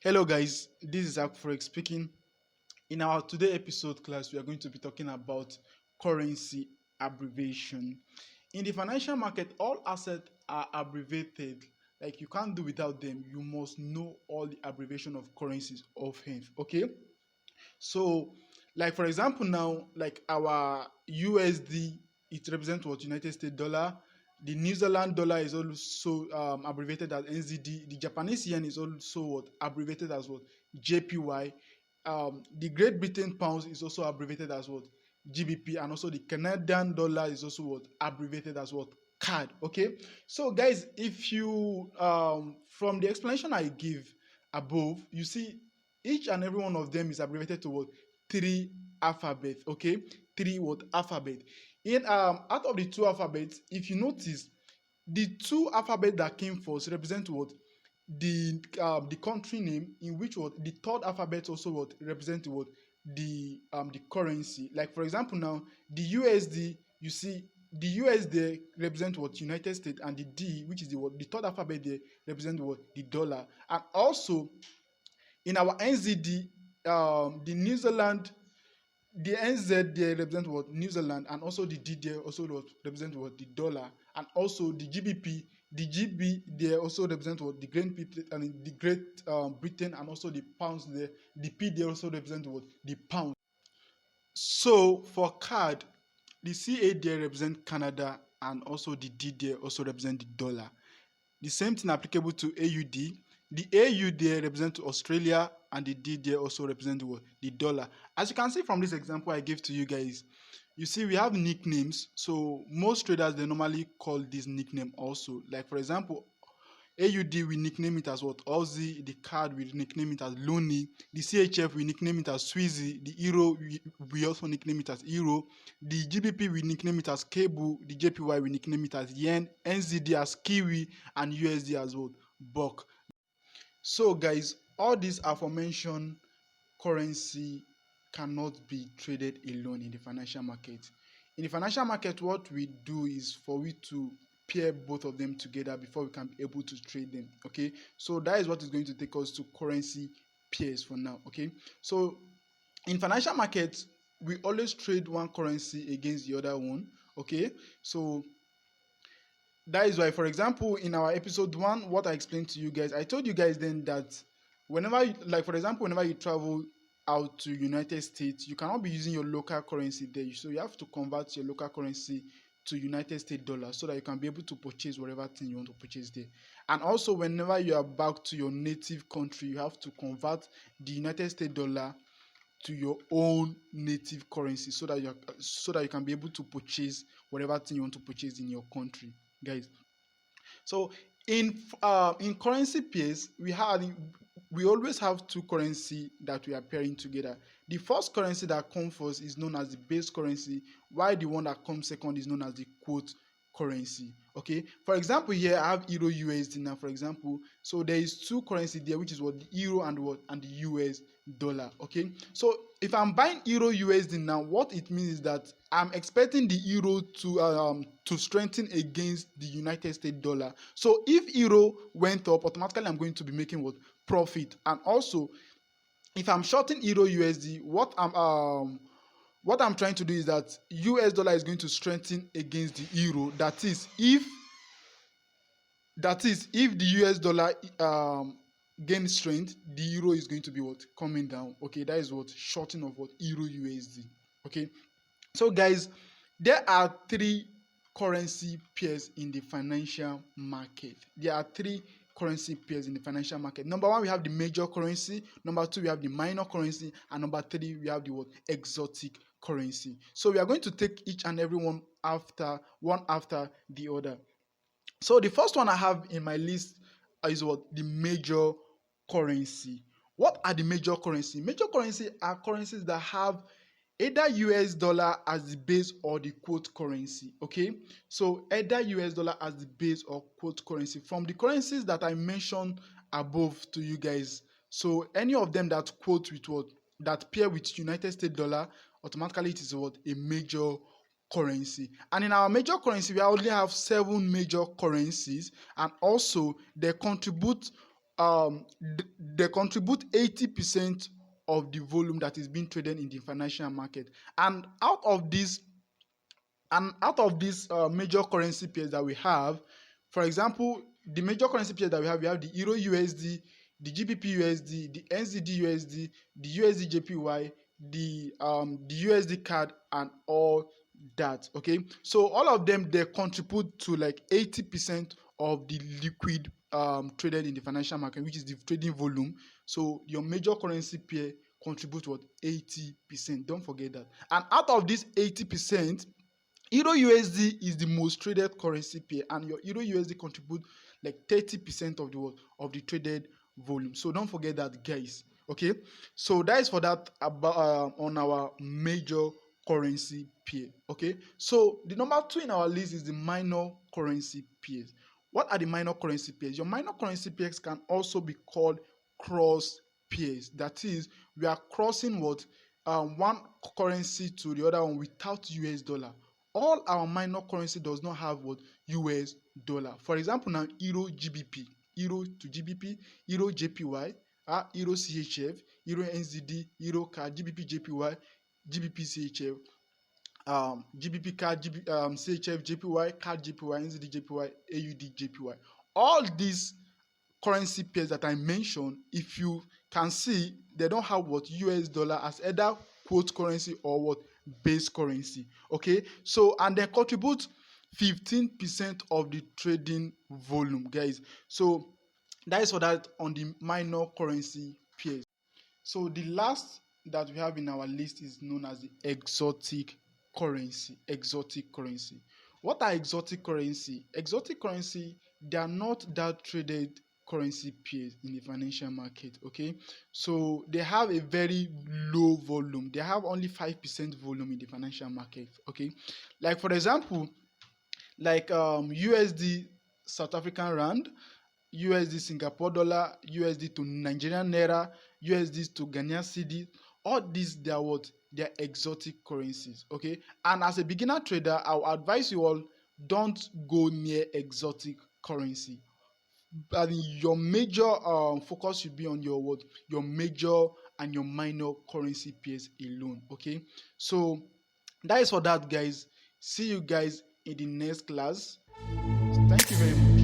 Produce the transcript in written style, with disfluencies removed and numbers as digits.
Hello guys, this is Forex speaking. In our today episode class, we are going to be talking about currency abbreviation. In the financial market, all assets are abbreviated. Like you can't do without them. You must know all the abbreviation of currencies offhand. Okay? So, like for example, now, like our USD, it represents what United States dollar. The New Zealand dollar is also abbreviated as NZD. The Japanese yen is also what abbreviated as what JPY. The Great Britain pounds is also abbreviated as what GBP, and also the Canadian dollar is also what abbreviated as what CAD. Okay, so guys, if you from the explanation I give above, you see each and every one of them is abbreviated to what three alphabets. Okay, three what alphabet. In out of the two alphabets, if you notice, the two alphabet that came first represent what the country name, in which what the third alphabet also what represent what the currency. Like for example, now the USD, you see the USD represent what United States, and the D, which is the third alphabet there, represent what the dollar. And also in our NZD, the New Zealand, the NZ there represent what New Zealand, and also the D there also represent what the dollar, and also the GBP, the GB there also represent what the Great Britain, and the Great Britain, and also the pounds there, the P there also represent what the pound. So for CAD, the CA there represent Canada, and also the D there also represent the dollar. The same thing applicable to AUD. The AU there represent Australia, and the D there also represent the dollar. As you can see from this example I gave to you guys, you see we have nicknames. So most traders, they normally call this nickname also. Like for example, AUD, we nickname it as what Aussie. The CAD, we nickname it as Looney. The CHF, we nickname it as Swizzy. The Euro, we also nickname it as Euro. The GBP, we nickname it as Cable. The JPY, we nickname it as Yen. NZD as Kiwi, and USD as what Buck. So guys, all these aforementioned currency cannot be traded alone in the financial market. In the financial market, what we do is for we to pair both of them together before we can be able to trade them. Okay, so that is what is going to take us to currency pairs for now. Okay, so in financial markets, we always trade one currency against the other one. Okay, so that is why, for example, in our episode 1, what I explained to you guys, I told you guys then that whenever like for example, whenever you travel out to United States, you cannot be using your local currency there. So you have to convert your local currency to United States dollar so that you can be able to purchase whatever thing you want to purchase there. And also, whenever you are back to your native country, you have to convert the United States dollar to your own native currency so that you can be able to purchase whatever thing you want to purchase in your country, guys. So in currency pairs, we always have two currency that we are pairing together. The first currency that comes first is known as the base currency, while the one that comes second is known as the quote currency. Okay, for example, here I have Euro USD now, for example. So there is two currency there, which is what the Euro and the US dollar. Okay, so if I'm buying Euro USD now, what it means is that I'm expecting the Euro to strengthen against the United States dollar. So if Euro went up, automatically I'm going to be making what profit. And also, if I'm shorting Euro USD, what I'm trying to do is that US dollar is going to strengthen against the Euro. That is if the US dollar gains strength, the Euro is going to be what coming down. Okay, that is what shorting of what Euro USD. Okay, so guys, there are three currency pairs in the financial market. There are three currency pairs in the financial market. Number one, we have the major currency. Number two, we have the minor currency, and number three, we have the what exotic currency. So we are going to take each and every one after the other. So the first one I have in my list is what the major currency. What are the major currency? Major currency are currencies that have either US dollar as the base or the quote currency. Okay, so either US dollar as the base or quote currency from the currencies that I mentioned above to you guys. So any of them that quote with what that pair with United States dollar, automatically it is what a major currency. And in our major currency, we only have 7 major currencies, and also they contribute they contribute 80% of the volume that is being traded in the financial market. And out of these major currency pairs that we have, for example, the major currency pairs that we have the Euro USD, the GBP USD, the NZD USD, the USD JPY, the USD CAD, and all that. Okay, so all of them, they contribute to like 80% of the liquid traded in the financial market, which is the trading volume. So your major currency pair contribute what? 80%. Don't forget that. And out of this 80%, Euro USD is the most traded currency pair, and your Euro USD contribute like 30% of the traded volume. So don't forget that, guys. Okay, so that is for that about on our major currency pair. Okay, so the number 2 in our list is the minor currency pairs. What are the minor currency pairs? Your minor currency pairs can also be called cross pairs. That is, we are crossing what one currency to the other one without US dollar. All our minor currency does not have what? US dollar. For example, now Euro GBP, Euro to GBP, Euro JPY, Euro CHF, Euro NZD, Euro CAD, GBP JPY, GBP CHF, GBP CAD, CHF JPY, CAD JPY, NZD JPY, AUD JPY. All these currency pairs that I mentioned, if you can see, they don't have what? US dollar as either quote currency or what? Base currency. Okay, so and they contribute 15% of the trading volume, guys. So that is for that on the minor currency pairs. So the last that we have in our list is known as the exotic currency. Exotic currency. What are exotic currency? Exotic currency, they are not that traded currency pairs in the financial market. Okay, so they have a very low volume. They have only 5% volume in the financial market. Okay, like for example, like USD South African Rand, USD Singapore dollar, USD to Nigerian naira, USD to Ghanaian cedi. All these, they are what? They are exotic currencies. Okay, and as a beginner trader, I will advise you all, don't go near exotic currency. And your major focus should be on your what? Your major and your minor currency pairs alone. Okay, so that is for that, guys. See you guys in the next class. Thank you very much.